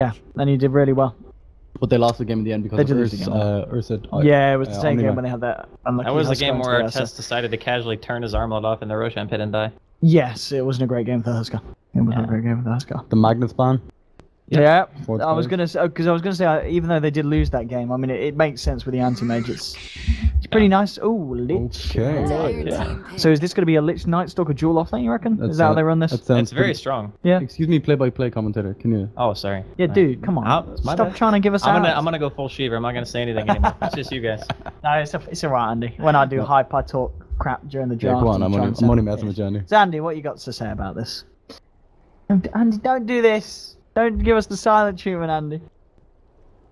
Yeah, and he did really well. But they lost the game in the end because of Ursa. Yeah, it was the same game when they had that unlucky. That was the game where Artest decided to casually turn his armlet off in the Roshan pit and die. Yes, it wasn't a great game for Husker. It wasn't a great game for Husker. The Magnus ban. Yeah, I was gonna say, even though they did lose that game, I mean it makes sense with the anti-mage. It's pretty nice. Oh, Lich. Okay. Yeah. So is this gonna be a Lich Night Stalker duel off thing? You reckon? Is that how they run this? It's very strong. Yeah. Excuse me, play-by-play commentator. Can you? Oh, sorry. Yeah, dude, come on. Stop trying to give us. I'm gonna go full Shiva. I'm not gonna say anything anymore. It's just you guys. No, it's alright, Andy. When I do hype, I talk crap during the draft. Yeah, go on. I'm only messing with you, Andy. So Andy, what you got to say about this? Andy, don't do this. Don't give us the silent treatment, Andy.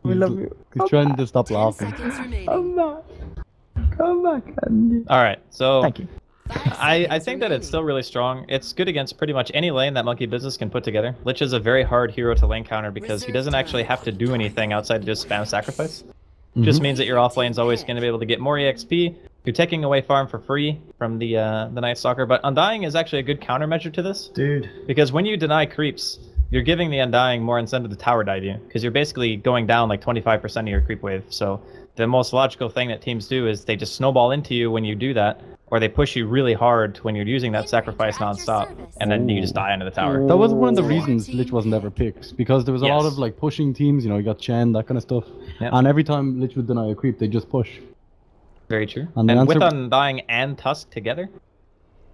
We love you. He's trying to stop laughing. Come back. Come back, Andy. Alright, so... Thank you. I think that it's still really strong. It's good against pretty much any lane that Monkey Business can put together. Lich is a very hard hero to lane counter because he doesn't actually have to do anything outside of just spam sacrifice. Just means that your off lane's always going to be able to get more EXP. You're taking away farm for free from the Night Stalker, but Undying is actually a good countermeasure to this. Dude. Because when you deny creeps, you're giving the Undying more incentive to tower dive you, because you're basically going down like 25% of your creep wave. So the most logical thing that teams do is they just snowball into you when you do that, or they push you really hard when you're using that sacrifice non-stop, and then you just die into the tower. That was one of the reasons Lich wasn't ever picked, because there was a lot of like pushing teams, you know, you got Chen, that kind of stuff, and every time Lich would deny a creep, they just push. Very true. And with Undying and Tusk together,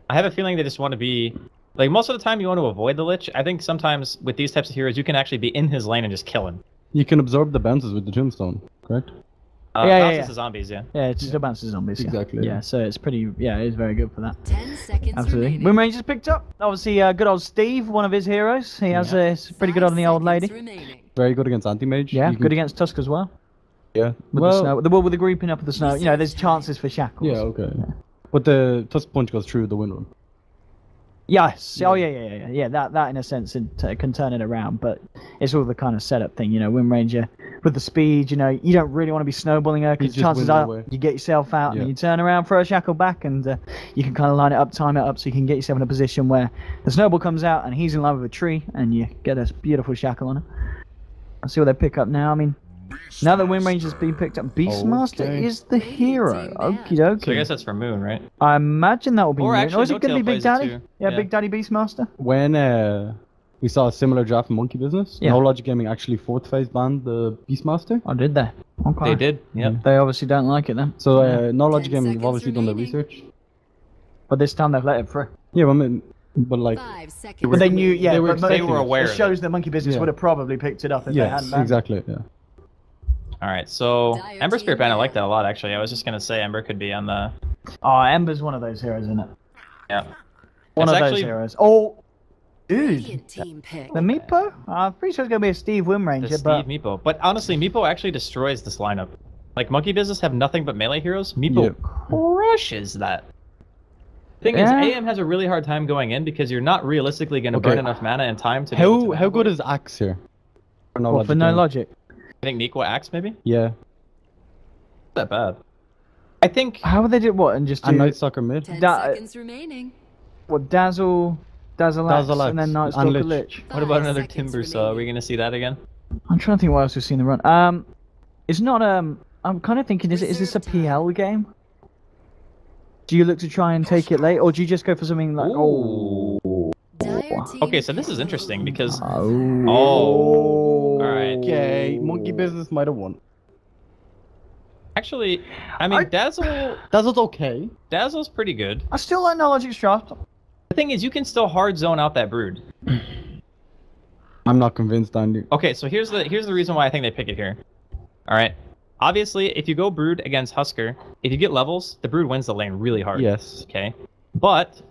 I have a feeling they just want to be... Like, most of the time you want to avoid the Lich. I think sometimes with these types of heroes, you can actually be in his lane and just kill him. You can absorb the bounces with the Tombstone, correct? Bounces the zombies, Yeah, it still bounces zombies. Exactly. Yeah, so it's pretty... Yeah, it is very good for that. 10 seconds Absolutely. remaining. Wind Rangers picked up. Obviously, good old Steve, one of his heroes. He has it's pretty good on the old lady. Very good against anti-mage. Yeah, good against Tusk as well. Yeah. With the snow. With the grouping up of the snow, you know, there's chances for shackles. Yeah, okay. But the Tusk punch goes through the wind run. Yes. Oh, yeah. That in a sense can turn it around, but it's all the kind of setup thing, you know. Wind Ranger with the speed, you know, you don't really want to be snowballing her because chances are you get yourself out and then you turn around, throw a shackle back, and you can kind of line it up, time it up, so you can get yourself in a position where the snowball comes out and he's in line with a tree, and you get a beautiful shackle on her. I'll see what they pick up now. I mean, now that Wind Ranger's been picked up, Beastmaster is the hero. Okie dokie. So I guess that's for Moon, right? I imagine that will be Moon. Actually, or is it going to be Big Daddy? Yeah, Big Daddy Beastmaster. When we saw a similar draft from Monkey Business, No Logic Gaming actually fourth phase banned the Beastmaster. Oh, did they? Okay. They did, yep. They obviously don't like it then. So No Logic Gaming have obviously done their research. But this time they've let it through. Yeah, I mean, but like... But they knew, they were aware. It shows that Monkey Business would have probably picked it up if they hadn't. Exactly, yeah. Alright, so Ember Spirit Band, I like that a lot actually. I was just gonna say Ember could be on the... Oh, Ember's one of those heroes, isn't it? Yeah. One of those heroes. Oh! Dude! The Meepo? I'm pretty sure it's gonna be a Steve Wind Ranger, Steve Meepo. But honestly, Meepo actually destroys this lineup. Like, Monkey Business have nothing but melee heroes. Meepo crushes that. Thing is, AM has a really hard time going in because you're not realistically gonna burn enough mana and time to... How good is Axe here? For No Logic. I think Neeko Axe, maybe? Yeah. Not that bad. I think... How would they do what? And just do... And Night Stalker mid? 10 seconds remaining. What, Dazzle Axe, and then Night Stalker Lich. What about another Timber Saw? Are we gonna see that again? I'm trying to think what else we've seen in the run. It's not, I'm kind of thinking, is this a PL game? Do you look to try and take it late, or do you just go for something like... Okay, so this is interesting because... Alright. Okay, Monkey Business might have won. Actually, I mean, Dazzle's okay. Dazzle's pretty good. I still like No Logic's draft. The thing is, you can still hard zone out that Brood. I'm not convinced, Andy. Okay, so here's the reason why I think they pick it here. Alright. Obviously, if you go Brood against Husker, if you get levels, the Brood wins the lane really hard. Yes. Okay? But,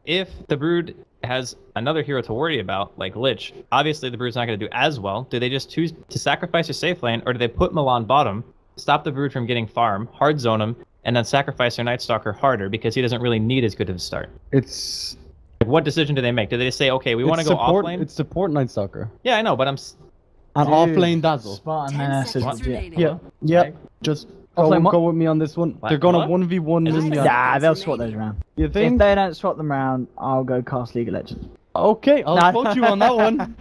if the Brood has another hero to worry about, like Lich, obviously the Brood's not going to do as well. Do they just choose to sacrifice your safe lane, or do they put Milan bottom, stop the Brood from getting farm, hard zone him, and then sacrifice their Night Stalker harder because he doesn't really need as good of a start? It's... Like, what decision do they make? Do they say, okay, we want to go off lane? It's support Night Stalker. Yeah, I know, but I'm... And off lane Dazzle. Spartan Yeah. Just go with me on this one. They're gonna 1v1 me. Yeah, they'll swap those around. You think? If they don't swap them around, I'll go cast League of Legends. Okay, I'll quote you on that one.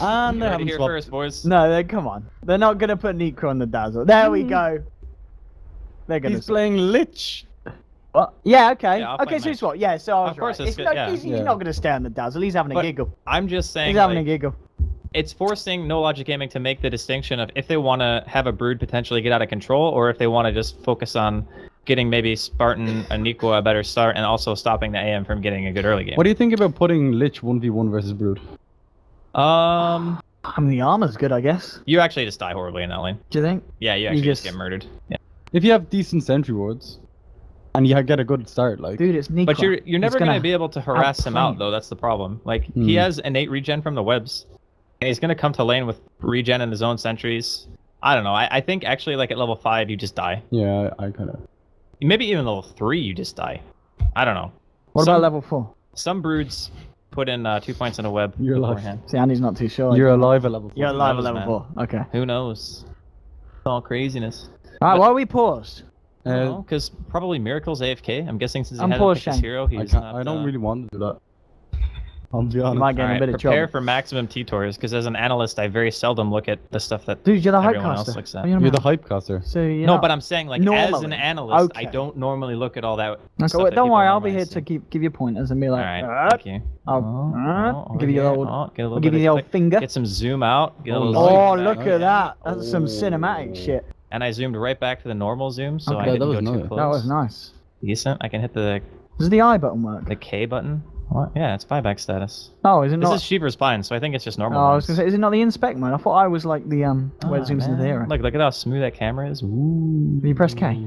And they haven't here swapped. first, boys. No, come on. They're not gonna put Necro on the Dazzle. There we go. They're gonna. He's playing Lich. What? Yeah, okay. Yeah, Okay, so it's what? Yeah, so I was Of course right. it's good, yeah. He's not gonna stay on the Dazzle. He's having a giggle. I'm just saying. He's having a giggle. It's forcing No Logic Gaming to make the distinction of if they want to have a Brood potentially get out of control, or if they want to just focus on getting maybe Spartan and Nico a better start, and also stopping the AM from getting a good early game. What do you think about putting Lich 1v1 versus Brood? I mean, the armor's good, I guess. You actually just die horribly in that lane. Do you think? Yeah, you actually just get murdered. Yeah. If you have decent sentry wards, and you get a good start, like. Dude, it's Nico. But you're never gonna be able to harass him out though. That's the problem. Like he has innate regen from the webs, and he's gonna come to lane with regen in his own sentries. I don't know. I think actually like at level 5 you just die. Yeah, I kind of. Maybe even level 3 you just die. I don't know. What about level 4? Some broods put in 2 points in a web. You're beforehand. See, Andy's not too sure. You're alive at level 4. You're alive at knows, level 4. Okay. Who knows? It's all craziness. Alright, why are we paused? Because probably Miracle's AFK. I'm guessing since he I'm hasn't paused, picked his Shane. hero, he's I don't really want to do that. I'll be honest. You might get in a bit of trouble. Prepare for maximum T-Tours, because as an analyst, I very seldom look at the stuff that Dude, you're the everyone else hypecaster. looks at. You're the hypecaster. So you're No, not... but I'm saying, like, as Normally. an analyst, I Okay. don't normally look at all that Okay, stuff well, that don't people worry, I'll be normally here see. to give you pointers and be like, Alright, thank you. I'll give you the old, I'll I'll give you the old finger. Get some zoom out. Get a little Oh, zoom look back. at that. That's some cinematic shit. And I zoomed right back to the normal zoom, so Okay, I didn't that go was too nice. close. That was nice. Decent. I can hit the Does the I button work? K button. What? Yeah, it's buyback status. Oh, is it This not? is Shiver's spine, so I think it's just normal. Oh, I was ones. gonna say, is it not the inspect mode? I thought I was like the where it Ah, zooms into the man. hero. Look at how smooth that camera is. Ooh. Can you press K?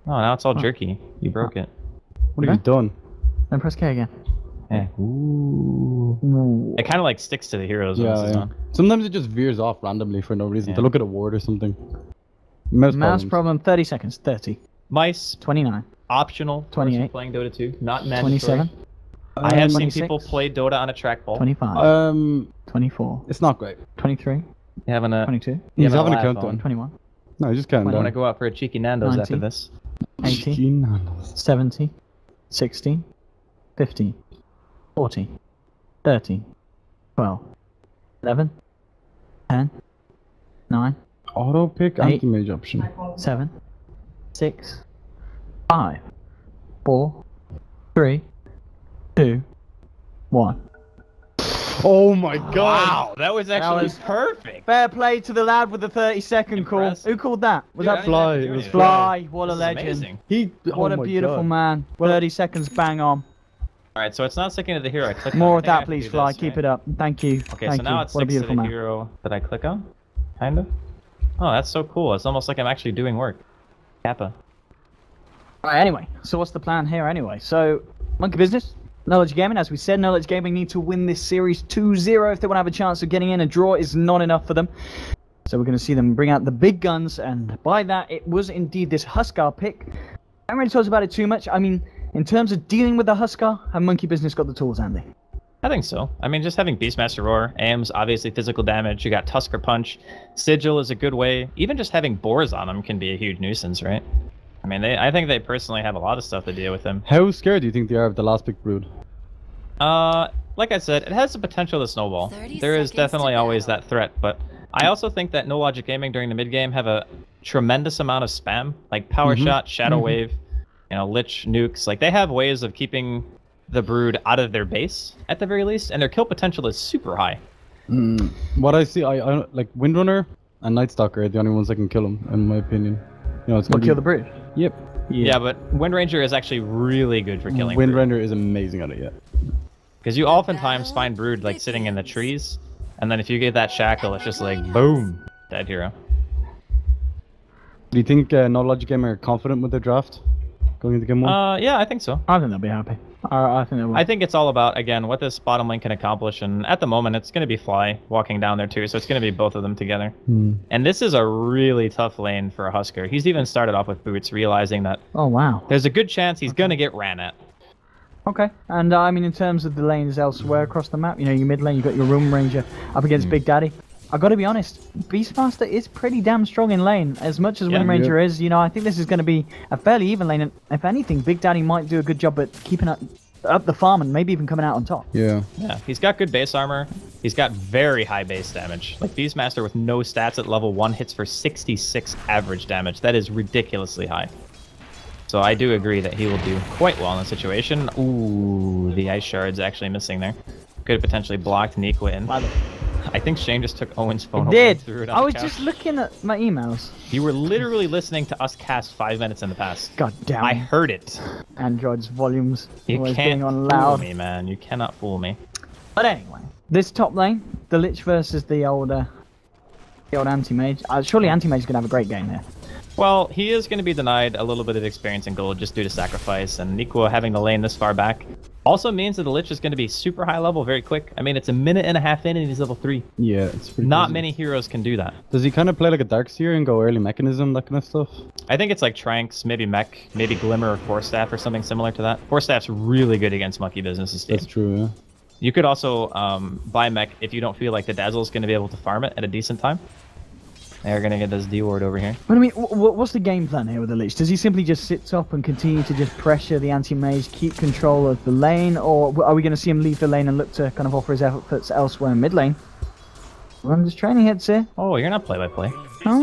Oh, now it's all jerky. You broke it. What have you done? Then press K again. Yeah. Ooh. Ooh. It kind of like sticks to the heroes. when this is on. Sometimes it just veers off randomly for no reason. Yeah. To look at a ward or something. Mouse Mouse problems. problem. 30 seconds. 30. Mice 29. optional. for 28. Playing Dota 2, not mandatory. 27. I have seen 26. people play Dota on a trackball. 25. 24. It's not great. 23. Having a 22. He's having having a a laugh countdown. on. 21. No, he's just counting I want to down. go out for a cheeky Nando's 90. after this. 80. 18. 70. 60. 50. 40. 30. 12. 11. 10. 9. Auto pick 8. anti-mage option. 7. 6. 5. 4. 3. 2. 1. Oh my god! Wow, that was actually was- perfect. Fair play to the lad with the 30-second call. Impressive. Who called that? Was Dude, I that didn't have Fly? to do It was anything. Fly? What a This is legend. amazing. He. What oh a my beautiful god. man. 30 seconds bang on. All right, so it's not sticking to the hero. I clicked More on. with that, please, Fly. Keep it up. Thank you. Okay, Thank so now you. it What a sticks to beautiful the man. hero that I click on, kind of. Oh, that's so cool. It's almost like I'm actually doing work. Kappa. Alright, anyway, so what's the plan here anyway? So, Monkey Business, Knowledge Gaming, as we said, Knowledge Gaming need to win this series 2-0 if they want to have a chance of getting in. A draw is not enough for them. So we're going to see them bring out the big guns, and by that, it was indeed this Huskar pick. I haven't really talked about it too much. I mean, in terms of dealing with the Huskar, have Monkey Business got the tools, Andy? I think so. I mean, just having Beastmaster Roar, AM's obviously physical damage. You got Tusker Punch. Sigil is a good way. Even just having Boars on them can be a huge nuisance, right? I mean, I think they personally have a lot of stuff to deal with them. How scared do you think they are of the last pick brood? Like I said, it has the potential to snowball. 30 There is seconds definitely to always go. that threat, but I also think that No Logic Gaming during the mid game have a tremendous amount of spam, like Power Shot, Shadow Wave, you know, Lich, nukes. Like they have ways of keeping the brood out of their base at the very least, and their kill potential is super high. What I see, I like Windrunner and Nightstalker are the only ones that can kill him, in my opinion. You know, it's Or gonna kill be- the brood? Yep. Yeah, but Wind Ranger is actually really good for killing brood. Windrunner is amazing at it. Yeah. Because you oftentimes find brood like sitting in the trees, and then if you get that shackle, it's just like boom, dead hero. Do you think No Logic Gamer are confident with their draft going into game one? Yeah, I think so. I think they'll be happy. I think they will. I think it's all about, again, what this bottom lane can accomplish, and at the moment, it's going to be Fly walking down there too, so it's going to be both of them together. And this is a really tough lane for a Husker. He's even started off with boots, realizing that Oh, wow. there's a good chance he's going to get ran at. Okay, and I mean, in terms of the lanes elsewhere across the map, you know, your mid lane, you've got your Room Ranger up against Big Daddy. I gotta be honest, Beastmaster is pretty damn strong in lane, as much as Yeah. Wind Ranger is. You know, I think this is going to be a fairly even lane, and if anything, Big Daddy might do a good job at keeping up the farm and maybe even coming out on top. Yeah. Yeah, he's got good base armor. He's got very high base damage. Like, Beastmaster with no stats at level 1 hits for 66 average damage. That is ridiculously high. So I do agree that he will do quite well in the situation. Ooh, the ice shard's actually missing there. Could have potentially blocked Nikwa in. I think Shane just took Owen's phone. It did. I was just looking at my emails. You were literally listening to us cast 5 minutes in the past. God damn. I heard it. Android's volumes. You can't fool me, man. You cannot fool me. But anyway, this top lane, the Lich versus the old anti-mage. Surely anti-mage is gonna have a great game here. Well, he is going to be denied a little bit of experience in gold just due to sacrifice, and Nikwa having the lane this far back also means that the Lich is going to be super high level very quick. I mean, it's a minute and a half in and he's level 3. Yeah, it's pretty Not crazy. many heroes can do that. Does he kind of play like a Darkseer and go early Mechanism, that kind of stuff? I think it's like Tranks, maybe Mech, maybe Glimmer or Force Staff or something similar to that. Force Staff's really good against Monkey Business. That's true, yeah. You could also buy Mech if you don't feel like the Dazzle's going to be able to farm it at a decent time. They're going to get this D-ward over here. But I mean, what's the game plan here with the Lich? Does he simply just sit up and continue to just pressure the anti-mage, keep control of the lane, or are we going to see him leave the lane and look to kind of offer his efforts elsewhere in mid lane? Run his training hits here. Oh, you're not play-by-play. I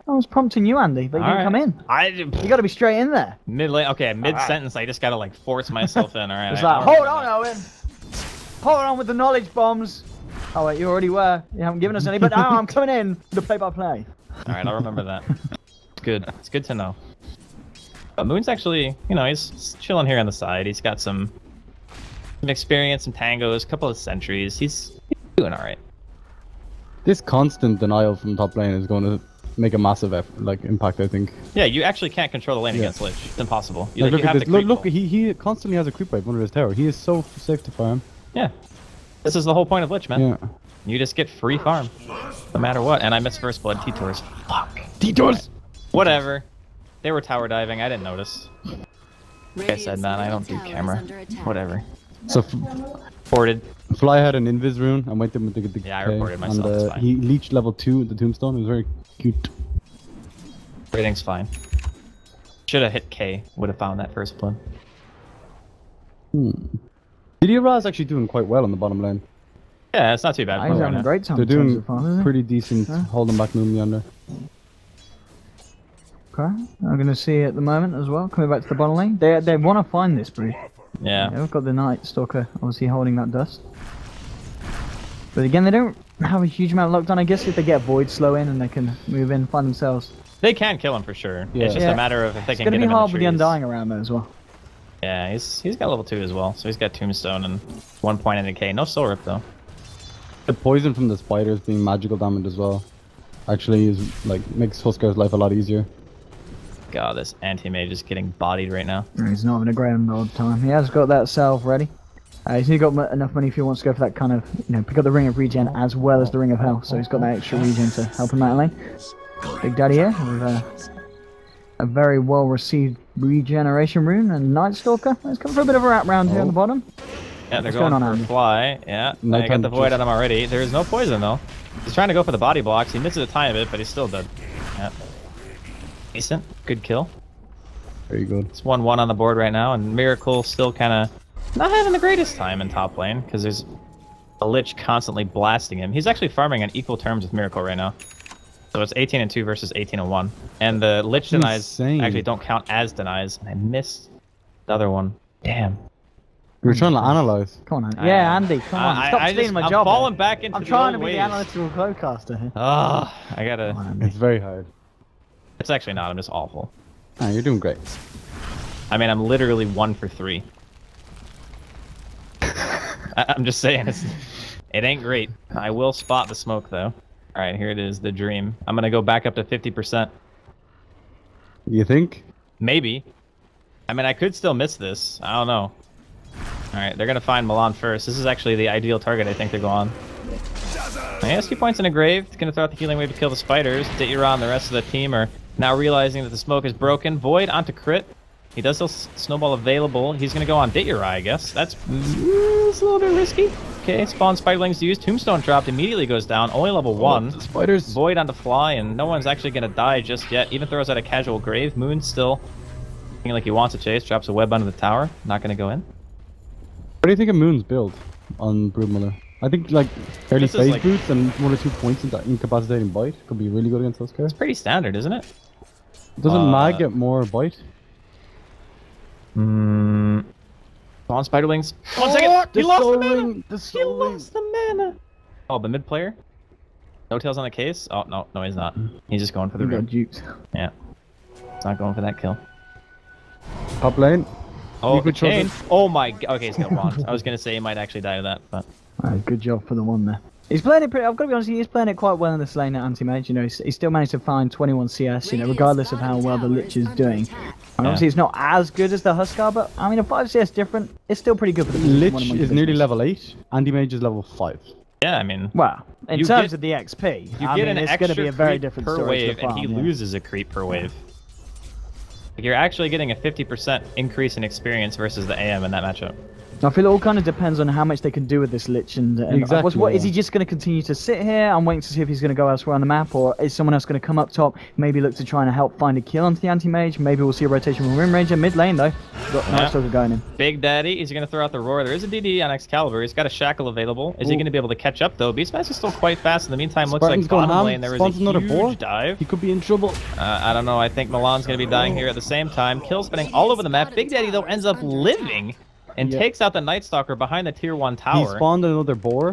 was prompting you, Andy, but you didn't come in. You got to be straight in there. Mid lane. Okay, mid-sentence, I just got to like force myself in. All right. It's like, hold on, Owen. Hold on with the knowledge bombs. Oh wait, you already were. You haven't given us any, but now I'm coming in the play-by-play. All right, I'll remember that. It's good. It's good to know. But Moon's actually, you know, he's chilling here on the side. He's got some experience, some tangos, a couple of sentries. He's doing all right. This constant denial from top lane is going to make a massive impact, I think. Yeah, you actually can't control the lane against Lich. It's impossible. Like, look at this. Look, he constantly has a creep wave under his tower. He is so safe to farm. Yeah. This is the whole point of Lich, man. Yeah. You just get free farm, no matter what. And I missed first blood. T-Tours. Fuck. T-Tours! Whatever. They were tower diving. I didn't notice. Like I said, man, I don't do camera. Whatever. So, ported. Fly had an invis rune. I went in with the yeah, I reported myself. And he leached level 2 with the tombstone. It was very cute. Rating's fine. Should have hit K. Would have found that first blood. Didier is actually doing quite well on the bottom lane. Yeah, it's not too bad. He's having a great time. They're doing pretty decent, holding back Moon Yonder. Okay, I'm going to see at the moment as well. Coming back to the bottom lane, they want to find this breed. Yeah. We've got the Night Stalker obviously holding that dust. But again, they don't have a huge amount of lockdown. I guess if they get Void slow in and they can move in, find themselves. They can kill him for sure. Yeah. It's just a matter of if they can get him in the trees. It's going to be hard with the Undying around there as well. Yeah, he's got level 2 as well, so he's got Tombstone and 1 point in decay. No Soul Rip though. The poison from the spiders being magical damage as well actually is makes Huskar's life a lot easier. God, this anti-mage is getting bodied right now. He's not having a great old time. He has got that salve ready. He's got enough money if he wants to go for that kind of, pick up the Ring of Regen as well as the Ring of Health, so he's got that extra regen to help him out in lane. Big Daddy here with a very well received regeneration rune and Night Stalker. Let's come for a bit of a wrap round here on the bottom. Yeah, they're going for a fly. Yeah, I got the void on him already. There is no poison though. He's trying to go for the body blocks. He misses a tiny bit, but he's still dead. Yeah. Decent. Good kill. Very good. It's 1-1 on the board right now, and Miracle still kind of not having the greatest time in top lane because there's a Lich constantly blasting him. He's actually farming on equal terms with Miracle right now. So it's 18-2 versus 18-1. And the Lich denies actually don't count as denies. And I missed the other one. Damn. We're trying to analyze. Come on, Andy. Yeah, Andy, come on. Stop stealing my job. I'm falling back into I'm trying to be the analytical cloudcaster here. Oh, I gotta... It's very hard. It's actually not. I'm just awful. Oh, you're doing great. I mean, I'm literally 1 for 3. I'm just saying, it ain't great. I will spot the smoke, though. Alright, here it is, the dream. I'm gonna go back up to 50%. You think? Maybe. I mean, I could still miss this. I don't know. Alright, they're gonna find Milan first. This is actually the ideal target I think to go on. He has 2 points in a grave. He's gonna throw out the healing wave to kill the spiders. Ditira and the rest of the team are now realizing that the smoke is broken. Void onto crit. He does still snowball available. He's gonna go on Ditira, I guess. That's a little bit risky. Okay, spawn spiderlings to use. Tombstone dropped, immediately goes down. Only level 1. The spiders. Void on the fly, and no one's actually gonna die just yet. Even throws out a casual grave. Moon still looking like he wants to chase. Drops a web under the tower. Not gonna go in. What do you think of Moon's build on Broodmother? I think like early phase like, boots and 1 or 2 points into incapacitating bite could be really good against those guys. It's pretty standard, isn't it? Doesn't Mag get more bite? Come on, Spiderlings. 1 second! He lost the mana! He lost the mana! Oh, the mid player? No tails on the case? Oh, no, he's not. He's just going for the rune. Yeah. He's not going for that kill. Top lane. Oh, the chain. Oh my god. Okay, he's got wand. I was gonna say he might actually die to that, but... good job for the one there. He's playing it pretty... I've got to be honest, he's playing it quite well in this lane at anti-mage. You know, he's still managed to find 21 CS, you know, regardless of how well the Lich is doing. And obviously it's not as good as the Huskar, but I mean, a 5 CS different, it's still pretty good for the Lich is nearly level 8, anti-mage is level 5. Yeah, I mean... Well, in terms of the XP, it's going to be a very different per story wave, and he loses a creep per wave. Like, you're actually getting a 50% increase in experience versus the AM in that matchup. I feel it all kind of depends on how much they can do with this Lich, and what is he just going to continue to sit here? I'm waiting to see if he's going to go elsewhere on the map, or is someone else going to come up top, maybe look to try and help find a kill onto the anti-mage. Maybe we'll see a rotation from Rim Ranger mid lane though. Got nice going in. Big Daddy, he's going to throw out the roar. There is a DD on Excalibur. He's got a shackle available. Is he going to be able to catch up though? Beastmaster is still quite fast. In the meantime, looks like bottom lane there was a huge dive. He could be in trouble. I don't know. I think Milan's going to be dying here at the same time. Kill spinning all over the map. Big Daddy though ends up living. And takes out the Night Stalker behind the tier 1 tower. He spawned another boar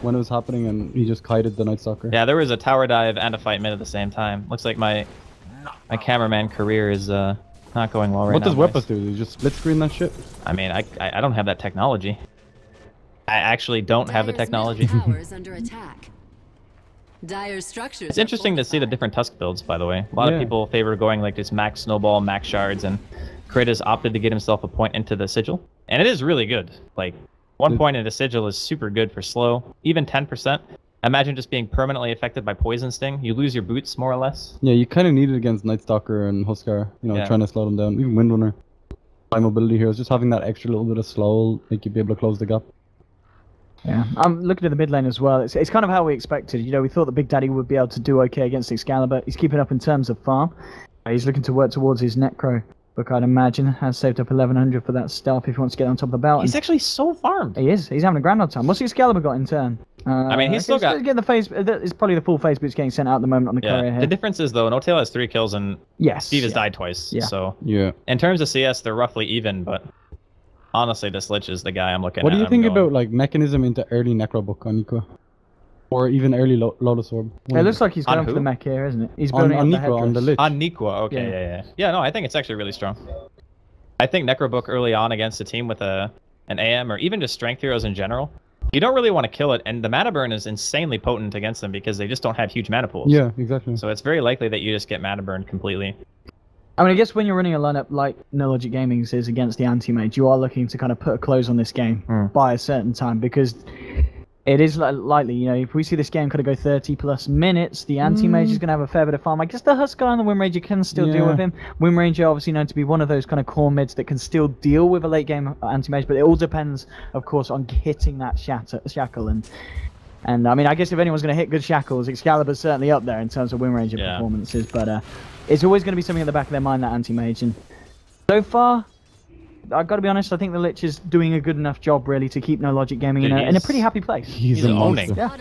when it was happening, and he just kited the Night Stalker. Yeah, there was a tower dive and a fight mid at the same time. Looks like my cameraman career is not going well right now. What does Weapons do? Do you just split screen that shit? I mean, I don't have that technology. I actually don't have the technology. It's interesting to see the different Tusk builds, by the way. A lot of people favor going like this max snowball, max shards, and Crit has opted to get himself a point into the sigil. And it is really good. Like, 1 point into sigil is super good for slow. Even 10%. Imagine just being permanently affected by Poison Sting. You lose your boots, more or less. Yeah, you kind of need it against Night Stalker and Huskar. You know, trying to slow them down. Even Windrunner. High mobility heroes. Just having that extra little bit of slow will make you be able to close the gap. Yeah, I'm looking at the mid lane as well. It's kind of how we expected. You know, we thought that Big Daddy would be able to do okay against Excalibur. He's keeping up in terms of farm. He's looking to work towards his Necro. Book, I'd imagine, has saved up 1100 for that stealth if he wants to get on top of the belt. He's actually so farmed. He is. He's having a grand old time. What's Excalibur got in turn? I mean, he's still got... the face. It's probably the full face boots getting sent out at the moment on the courier head. The difference is, though, No-Tail has 3 kills and Steve has died twice. Yeah. So, in terms of CS, they're roughly even, but honestly, this Lich is the guy I'm looking at. What do you think about, like, mechanism into early Necrobook on Nico? Or even early Lotus Orb? It looks like he's going for the mech here, isn't it? He's building on Nico, on the Lich. On Nico, okay, yeah, no, I think it's actually really strong. I think Necrobook early on against a team with an AM, or even just strength heroes in general, you don't really want to kill it, and the mana burn is insanely potent against them because they just don't have huge mana pools. Yeah, exactly. So it's very likely that you just get mana burn completely. I mean, I guess when you're running a lineup like No Logic Gaming's is against the anti-mage, you are looking to kind of put a close on this game by a certain time, because it is likely, you know, if we see this game kind of go 30 plus minutes, the anti-mage is going to have a fair bit of farm. I guess the Huskar and the Wind Ranger can still deal with him. Wind Ranger obviously known to be one of those kind of core mids that can still deal with a late game anti-mage, but it all depends, of course, on hitting that shackle. And I mean, I guess if anyone's going to hit good shackles, Excalibur's certainly up there in terms of Wind Ranger performances, but it's always going to be something at the back of their mind, that anti-mage. And so far, I've got to be honest, I think the Lich is doing a good enough job, really, to keep No Logic Gaming in a pretty happy place. He's owning. Yeah.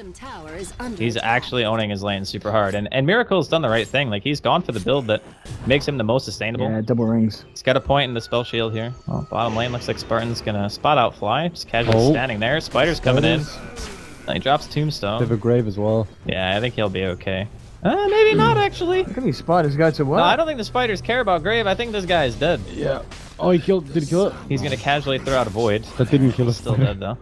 He's actually owning his lane super hard. And Miracle's done the right thing. Like, he's gone for the build that makes him the most sustainable. Yeah, double rings. He's got a point in the spell shield here. Oh, bottom lane looks like Spartan's going to spot out Fly. Just casually standing there. Spider's coming in. He drops Tombstone. They have a grave as well. Yeah, I think he'll be okay. Maybe not, actually. Look at these spiders go to work. No, I don't think the spiders care about grave. I think this guy is dead. Yeah. Oh, did he kill it? He's gonna casually throw out a void. That didn't kill us. Still dead though.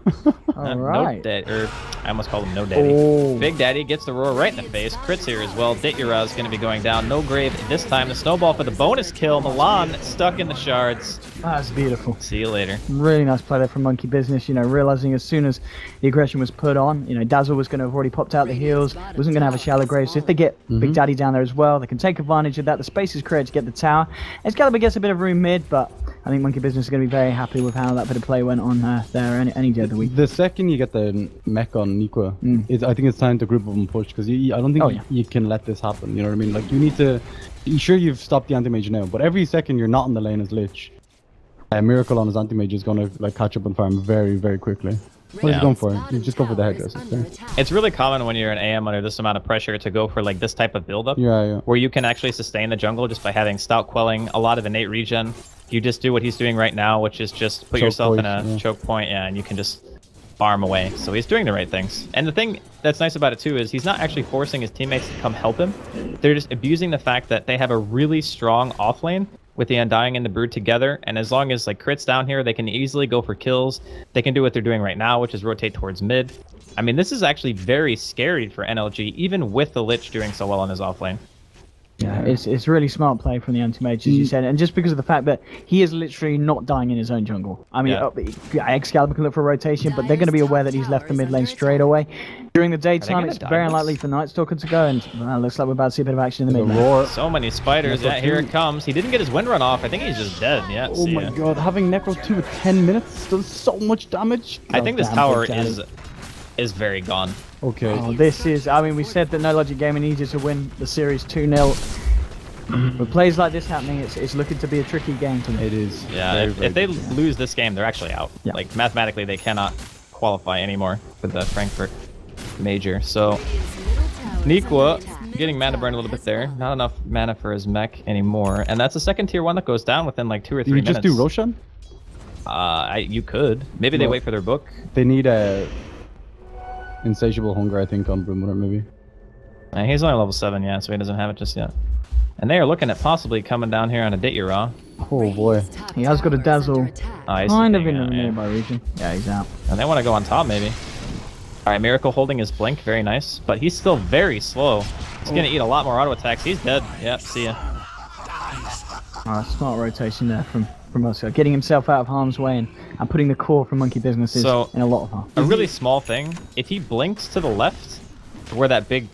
Alright. I almost called him No Daddy. Big Daddy gets the roar right in the face. Crits here as well. Ditura's is gonna be going down. No grave this time. The snowball for the bonus kill. Milan stuck in the shards. That's beautiful. See you later. Really nice play there from Monkey Business, you know, realizing as soon as the aggression was put on, you know, Dazzle was going to have already popped out the heals, wasn't going to have a shallow grave, so if they get Big Daddy down there as well, they can take advantage of that. The space is created to get the tower. Excalibur gets a bit of room mid, but I think Monkey Business is going to be very happy with how that bit of play went on there any day of the week. The second you get the mech on Niqua, I think it's time to group up and push, because I don't think you can let this happen, you know what I mean? Like, you need to... Sure, you've stopped the anti-mage now, but every second you're not in the lane as Lich, Miracle on his anti-mage is going to like catch up and farm very, very quickly. What is he going for? You just go for the headdress. It's really common when you're an AM under this amount of pressure to go for like this type of build-up. Yeah. Where you can actually sustain the jungle just by having stout quelling, a lot of innate regen. You just do what he's doing right now, which is just put yourself in a choke point, and you can just farm away. So he's doing the right things. And the thing that's nice about it too is he's not actually forcing his teammates to come help him. They're just abusing the fact that they have a really strong offlane with the Undying and the Brood together, and as long as like crits down here, they can easily go for kills. They can do what they're doing right now, which is rotate towards mid. I mean, this is actually very scary for NLG, even with the Lich doing so well on his offlane. Yeah, it's really smart play from the anti-mage, as you said, and just because of the fact that he is literally not dying in his own jungle. I mean, Excalibur can look for rotation, but they're going to be aware that he's left the mid lane straight away. During the daytime, it's very unlikely for Night Stalker to go, and looks like we're about to see a bit of action in the mid lane. So many spiders, here it comes. He didn't get his wind run off. I think he's just dead. Yeah. Oh my god, having Necro 2 with 10 minutes does so much damage. I think this tower is very gone. Okay. Oh, this is, I mean, we said that No Logic Gaming needed to win the series 2-0. With plays like this happening, it's looking to be a tricky game for them. It is. Yeah, if they lose this game, they're actually out. Yeah. Like, mathematically, they cannot qualify anymore for the Frankfurt major. So, Nikwa getting mana burn a little bit there. Not enough mana for his mech anymore. And that's a second tier 1 that goes down within like 2 or 3 minutes. You just do Roshan? You could. Maybe they wait for their book. They need a insatiable hunger, I think, on Broodmother, maybe. He's only level 7, yeah, so he doesn't have it just yet. And they are looking at possibly coming down here on a Ditya. Oh boy. He has got a dazzle. Kind of in the nearby region. Yeah, he's out. And they want to go on top, maybe. Alright, Miracle holding his blink, very nice. But he's still very slow. He's going to eat a lot more auto attacks. He's dead. Yep, see ya. Smart rotation there from Oscar. Getting himself out of harm's way and putting the core from Monkey Businesses in a lot of harm. A really small thing, if he blinks to the left, where that big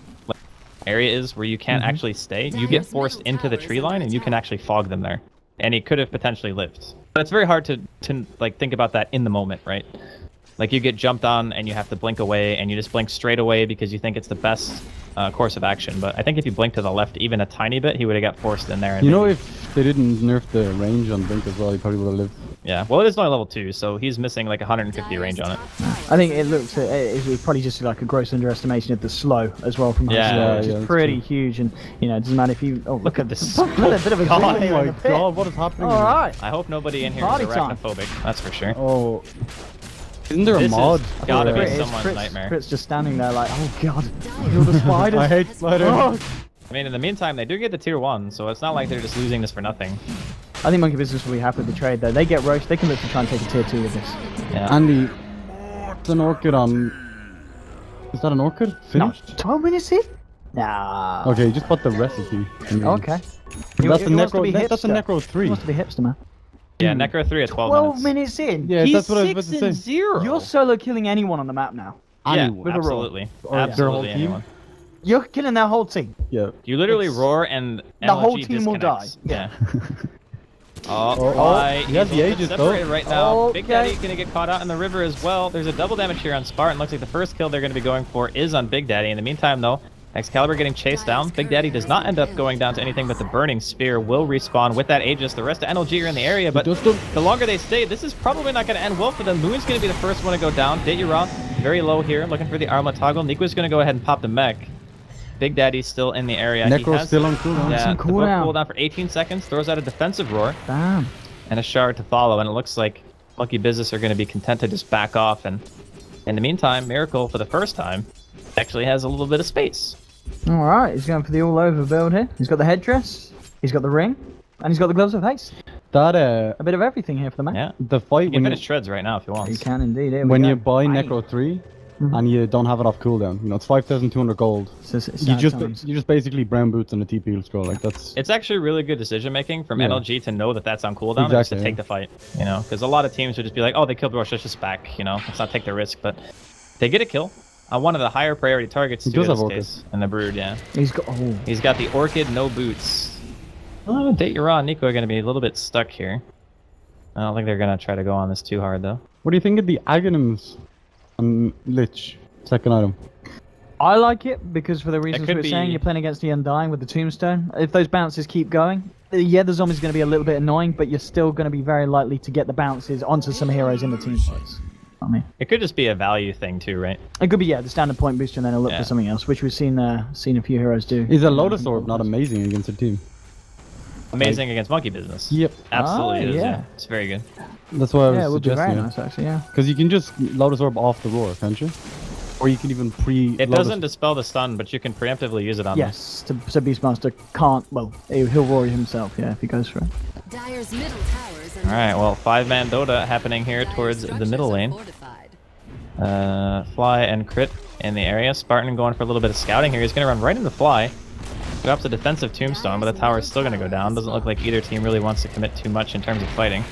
area is where you can't actually stay, you get forced into the tree line and you can actually fog them there. And he could have potentially lived. But it's very hard to like think about that in the moment, right? Like you get jumped on and you have to blink away and you just blink straight away because you think it's the best course of action. But I think if you blink to the left even a tiny bit, he would have got forced in there. And you know, if they didn't nerf the range on blink as well, he probably would have lived. Yeah, well, it is only level 2, so he's missing like 150 range on it. I think it looks, it's probably just like a gross underestimation of the slow as well from which is pretty huge, and you know, it doesn't matter if you, look at this. Put a bit of a oh my god, what is happening? Alright. I hope nobody in here is arachnophobic, that's for sure. Oh. Isn't there a mod? Gotta be someone's nightmare. Crit's just standing there like, oh god, kill the spiders. I hate spiders. I mean, in the meantime, they do get the tier 1, so it's not like they're just losing this for nothing. I think Monkey Business will be happy with the trade though. They get roached, they can look to try and take a tier 2 with this. Yeah. Andy, it's an orchid on... Is that an orchid? Finished? No, 12 minutes in? Nah. Okay, you just bought the recipe. Okay. That's the Necro. That's a Necro 3. He wants to be hipster, man. Yeah, Necro 3 at 12 minutes in. Yeah, he's that's what I was about to say. 6-0. You're solo killing anyone on the map now. Yeah, with absolutely. Or absolutely anyone. You're killing their whole team. Yeah. You literally roar and the whole team will die. Yeah. He has the Aegis though. Right now. Big Daddy gonna get caught out in the river as well. There's a double damage here on Spartan. Looks like the first kill they're gonna be going for is on Big Daddy. In the meantime though, Excalibur getting chased down. Big Daddy does not end up going down to anything, but the Burning Spear will respawn with that Aegis. The rest of NLG are in the area, but the longer they stay, this is probably not going to end well for them. Moon's going to be the first one to go down. Ditya very low here, looking for the Armlet toggle. Nikwa's going to go ahead and pop the mech. Big Daddy's still in the area. Necro's still on cooldown. Yeah, the book cooldown for 18 seconds. Throws out a defensive roar. Damn. And a shard to follow, and it looks like Monkey Business are going to be content to just back off. And in the meantime, Miracle, for the first time, actually has a little bit of space. Alright, he's going for the all-over build here. He's got the headdress, he's got the ring, and he's got the gloves of haste. A bit of everything here for the man. Yeah. The fight you can finish treads right now if you want. You can indeed. When you buy Necro 3 and you don't have it off cooldown, you know, it's 5,200 gold. You just basically brown boots and a TP scroll. Like that's. It's actually really good decision making from NLG to know that that's on cooldown and just to take the fight. You know, because a lot of teams would just be like, oh, they killed Rush, let's just back. You know, let's not take the risk. But they get a kill. One of the higher priority targets in this case, and the Brood, yeah. He's got the Orchid, no boots. Ditya and Nico are going to be a little bit stuck here. I don't think they're going to try to go on this too hard, though. What do you think of the Aghanims on Lich, second item? I like it because for the reasons we were saying, be... you're playing against the Undying with the Tombstone. If those bounces keep going, yeah, the zombie's going to be a little bit annoying, but you're still going to be very likely to get the bounces onto some heroes in the team fights. I mean, it could just be a value thing too, right? It could be, yeah, the standard point booster, and then it'll look for something else, which we've seen a few heroes do. Is a Lotus Orb not amazing against a team? Amazing against Monkey Business. Yep. Absolutely is, yeah. It's very good. That's why I was it would be very suggesting nice, actually, yeah. Because you can just Lotus Orb off the roar, can't you? Or you can even It doesn't dispel the stun, but you can preemptively use it on them. Yes, so Beastmaster can't, well, he'll roar himself, yeah, if he goes for it. Dire's middle towers are Alright, well, 5-man Dota happening here towards the middle lane. Fly and crit in the area. Spartan going for a little bit of scouting here. He's going to run right into Fly. Drops a defensive tombstone, but the tower is still going to go down. Doesn't look like either team really wants to commit too much in terms of fighting.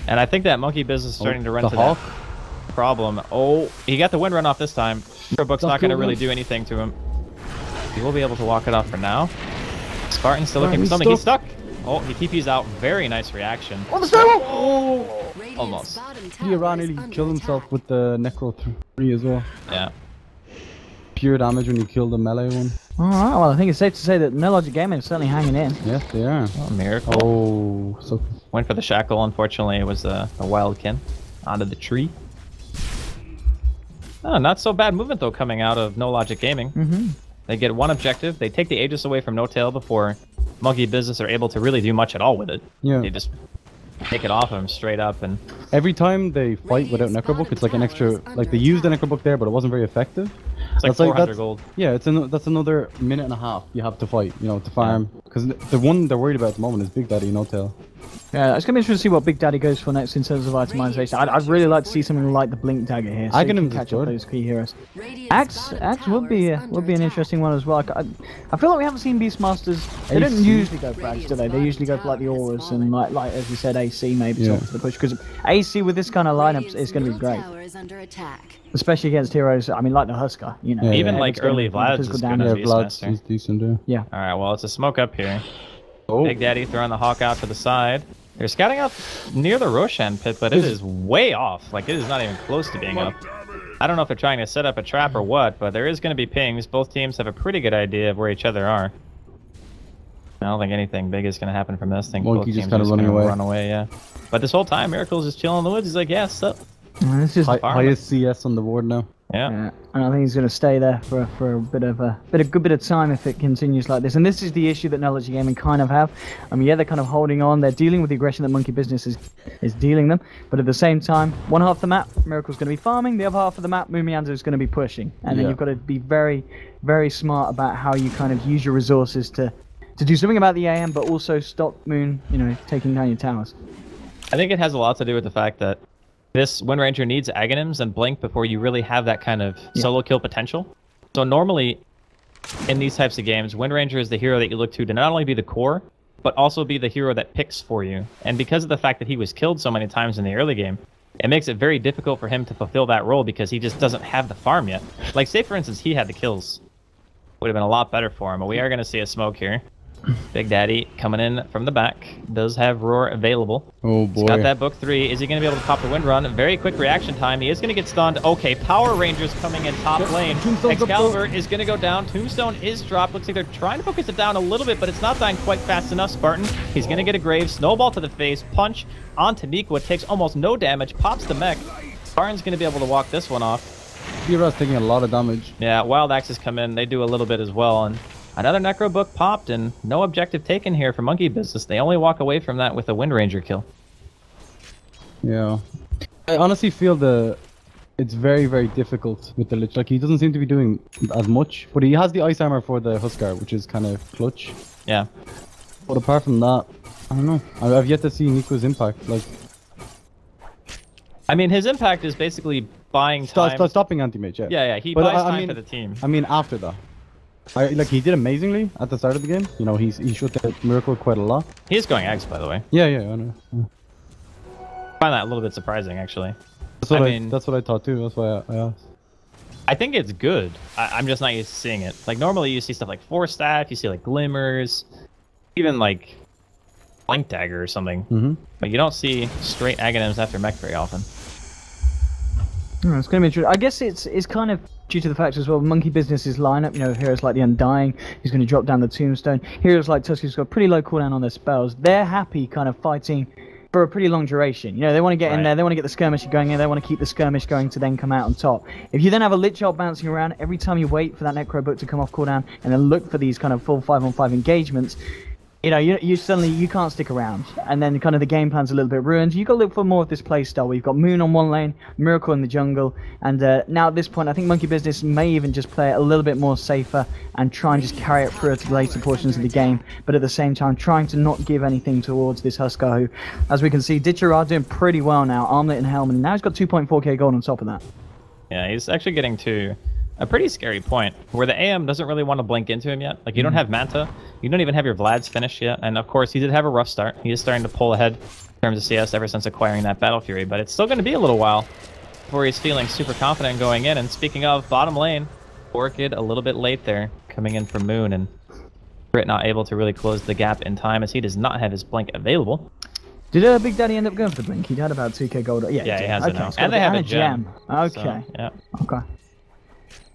And I think that Monkey Business is starting to run into that problem. Oh, he got the wind run off this time. Book's not going to really do anything to him. He will be able to walk it off for now. Spartan's still looking for something. He's stuck. Oh, he TP's out. Very nice reaction. Oh, the snowball! Oh, almost. He ironically killed himself with the Necro 3 as well. Yeah. Pure damage when you kill the melee one. Alright, well, I think it's safe to say that NLG Gaming is certainly hanging in. Yes, they are. Oh, miracle. Oh, so... Went for the shackle. Unfortunately, it was a wildkin onto the tree. Oh, not so bad movement, though, coming out of No Logic Gaming. They get one objective. They take the Aegis away from No Tail before Monkey Business are able to really do much at all with it. Yeah. They just take it off him straight up. And every time they fight without Necrobook, it's like an extra... Like, they used the Necrobook there, but it wasn't very effective. It's like 400 gold. Yeah, that's another minute and a half you have to fight, you know, to farm. Because the one they're worried about at the moment is Big Daddy No Tail. Yeah, it's going to be interesting to see what Big Daddy goes for next in terms of itemization. I'd really like to see something like the Blink Dagger here, so you can catch up those key heroes. Axe would be an interesting one as well. I feel like we haven't seen Beastmasters. They don't usually go for Axe, do they? They usually go for like the auras and like as we said, AC maybe to the push. Because AC with this kind of lineup is going to be great, especially against heroes. I mean, like the Husker, you know. Even like early Vlad's is going to be Vlad's is decent, yeah. All right, well, it's a smoke up here. Oh. Big Daddy throwing the Hawk out to the side. They're scouting out near the Roshan pit, but it is way off. Like, it is not even close to being up. I don't know if they're trying to set up a trap or what, but there is going to be pings. Both teams have a pretty good idea of where each other are. I don't think anything big is going to happen from this thing. Monkey just kind of running away. Run away, yeah. But this whole time, Miracle's just chilling in the woods. He's like, yeah, sup. This is highest CS on the board now. Yeah. And I think he's going to stay there for a good bit of time if it continues like this. And this is the issue that NLG Gaming kind of have. I mean, yeah, they're kind of holding on. They're dealing with the aggression that Monkey Business is dealing them. But at the same time, one half of the map, Miracle's going to be farming. The other half of the map, Mumianza is going to be pushing. And then you've got to be very, very smart about how you kind of use your resources to do something about the AM, but also stop Moon, you know, taking down your towers. I think it has a lot to do with the fact that this Wind Ranger needs Aghanims and Blink before you really have that kind of solo kill potential. So normally, in these types of games, Wind Ranger is the hero that you look to not only be the core, but also be the hero that picks for you. And because of the fact that he was killed so many times in the early game, it makes it very difficult for him to fulfill that role because he just doesn't have the farm yet. Like, say for instance, he had the kills. Would have been a lot better for him, but we are going to see a smoke here. Big Daddy coming in from the back. Does have Roar available. Oh boy. He's got that book 3. Is he going to be able to pop the wind run? Very quick reaction time. He is going to get stunned. Okay, Power Rangers coming in top lane. Excalibur is going to go down. Tombstone is dropped. Looks like they're trying to focus it down a little bit, but it's not dying quite fast enough. Spartan, he's going to get a grave. Snowball to the face. Punch onto Nikwa. Takes almost no damage. Pops the mech. Spartan's going to be able to walk this one off. Hero's taking a lot of damage. Yeah, Wild Axes come in. They do a little bit as well, and another Necro Book popped, and no objective taken here for Monkey Business. They only walk away from that with a Wind Ranger kill. Yeah. I honestly feel it's very, very difficult with the Lich. Like, he doesn't seem to be doing as much, but he has the Ice Armor for the Huskar, which is kind of clutch. Yeah. But apart from that, I don't know. I've yet to see Nikwa's impact. Like, I mean, his impact is basically buying time. Stopping anti-mage, yeah. Yeah, he buys time for the team. I mean, after that. Like, he did amazingly at the start of the game. You know, he shot that Miracle quite a lot. He is going Eggs, by the way. Yeah, I know. Yeah. I find that a little bit surprising, actually. That's what I thought too. That's why I asked. I think it's good. I'm just not used to seeing it. Like, normally you see stuff like Force Staff, you see like Glimmers, even like Blank Dagger or something. But you don't see straight Aghanims after mech very often. It's going to be interesting. I guess it's kind of due to the fact as well, Monkey Business's lineup, you know, heroes like the Undying, who's going to drop down the Tombstone. Heroes like Tusk, who's got pretty low cooldown on their spells. They're happy kind of fighting for a pretty long duration. You know, they want to get in there, they want to get the skirmish going in, they want to keep the skirmish going to then come out on top. If you then have a Lich Elf bouncing around, every time you wait for that Necro book to come off cooldown and then look for these kind of full 5-on-5 engagements, you know, you suddenly you can't stick around, and then kind of the game plan's a little bit ruined. You've got to look for more of this play style where you've got Moon on one lane, Miracle in the jungle, and now at this point I think Monkey Business may even just play it a little bit more safer and try and just carry it through to the later portions of the game, but at the same time trying to not give anything towards this Huskar who, as we can see, Ditchara doing pretty well now, Armlet and Helm, and now he's got 2.4k gold on top of that. Yeah, he's actually getting to a pretty scary point where the AM doesn't really want to blink into him yet. Like, you don't have Manta, you don't even have your Vlad's finished yet, and of course he did have a rough start. He is starting to pull ahead in terms of CS ever since acquiring that Battle Fury, but it's still going to be a little while before he's feeling super confident going in. And speaking of bottom lane, Orchid a little bit late there, coming in from Moon, and Brit not able to really close the gap in time as he does not have his blink available. Did Big Daddy end up going for the blink? He'd had about 2k gold. Yeah, he has it now. And they have a gem. Okay. So, yeah. Okay.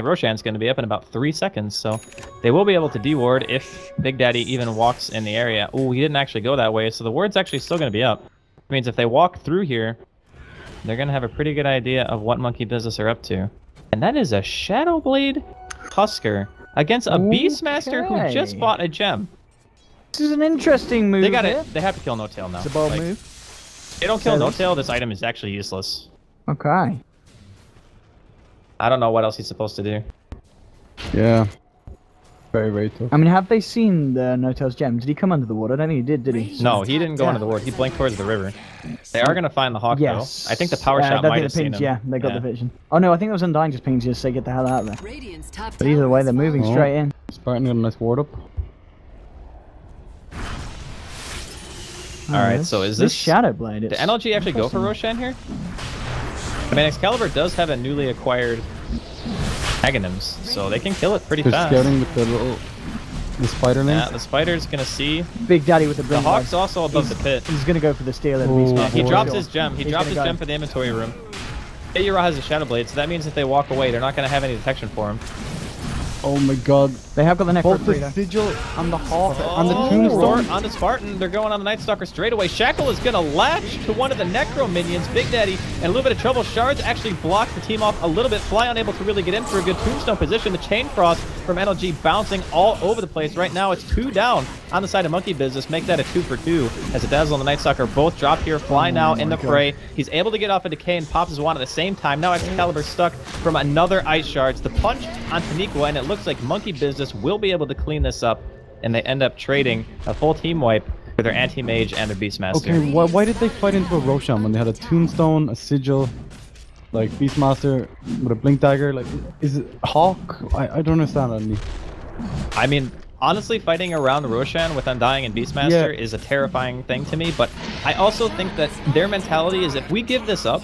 Roshan's going to be up in about 3 seconds, so they will be able to deward if Big Daddy even walks in the area. Oh, he didn't actually go that way, so the ward's actually still going to be up. Which means if they walk through here, they're going to have a pretty good idea of what Monkey Business are up to. And that is a Shadowblade Husker against a Beastmaster who just bought a gem. This is an interesting move. They got it. They have to kill No Tail now. It's a bold move. If they don't kill No Tail, this item is actually useless. Okay. I don't know what else he's supposed to do. Yeah. Very, very tough. I mean, have they seen the No-Tail's gem? Did he come under the water? I don't think he did he? No, he didn't go under the water. He blinked towards the river. They are going to find the Hawk, though. I think the power shot might have seen him. Yeah, they got the vision. Oh, no, I think it was Undying just pinged you to say get the hell out of there. But either way, they're moving straight in. Spartan got a nice ward up. Alright, so is this Shadowblade? Did NLG actually go for Roshan here? I mean, Excalibur does have a newly acquired Aghanims, so they can kill it pretty fast. Scouting with the spider lane. Yeah, the spider's gonna see. Big Daddy with the The Hawk's also above the pit. He's gonna go for the steal. He drops his gem. He dropped his gem for the inventory room. Ayura has a Shadowblade, so that means if they walk away, they're not gonna have any detection for him. Oh my god. They have got the Both the Sigil and the Hawk and the Tombstone. On the Spartan, they're going on the Night Stalker straight away. Shackle is going to latch to one of the Necro minions. Big Daddy and a little bit of trouble. Shards actually block the team off a little bit. Fly unable to really get in for a good Tombstone position. The Chain Frost from NLG bouncing all over the place. Right now, it's 2 down on the side of Monkey Business. Make that a 2 for 2 as the Dazzle and the Night Stalker both drop here. Fly now in the fray. He's able to get off a Decay and pops his wand at the same time. Now Excalibur stuck from another Ice Shards. The punch on Taniqua, and it looks like Monkey Business will be able to clean this up, and they end up trading a full team wipe for their Anti-Mage and their Beastmaster. Okay, why did they fight into a Roshan when they had a Tombstone, a Sigil, like Beastmaster with a Blink Dagger? Like, is it Hawk? I don't understand that. I mean, honestly, fighting around Roshan with Undying and Beastmaster is a terrifying thing to me, but I also think that their mentality is if we give this up,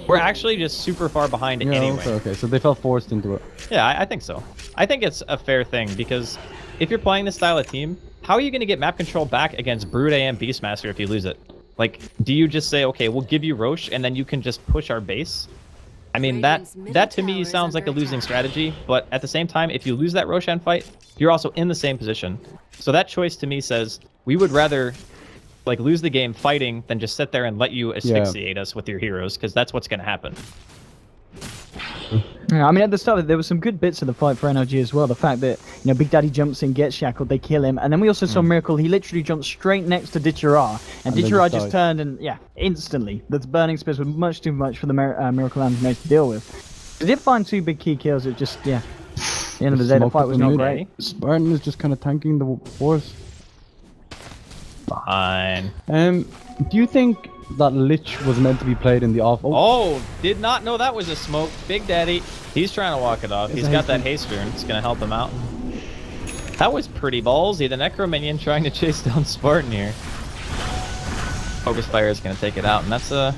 we're actually just super far behind anyway. Okay, so they felt forced into it. Yeah, I think so. I think it's a fair thing, because if you're playing this style of team, how are you going to get map control back against Brood AM Beastmaster if you lose it? Like, do you just say, okay, we'll give you Roche, and then you can just push our base? I mean, that to me sounds like a losing strategy, but at the same time, if you lose that Roshan fight, you're also in the same position. So that choice to me says, we would rather like lose the game fighting than just sit there and let you asphyxiate us with your heroes, because that's what's going to happen. Yeah, I mean, at the start, there were some good bits of the fight for NLG as well. The fact that, you know, Big Daddy jumps in, gets shackled, they kill him. And then we also saw Miracle. He literally jumped straight next to Ditchara. And Ditchara just turned and, yeah, instantly. The Burning Spears were much too much for the Miracle Anti-Mage to deal with. They did find 2 big key kills. It just, yeah, at the end of the day, the fight was not great. Spartan is just kind of tanking the force. Fine. Do you think that Lich was meant to be played in the off? Oh, did not know that was a smoke. Big Daddy, he's trying to walk it off. He's got that haster, and it's going to help him out. That was pretty ballsy. The Necro Minion trying to chase down Spartan here. Focus Fire is going to take it out, and that's a...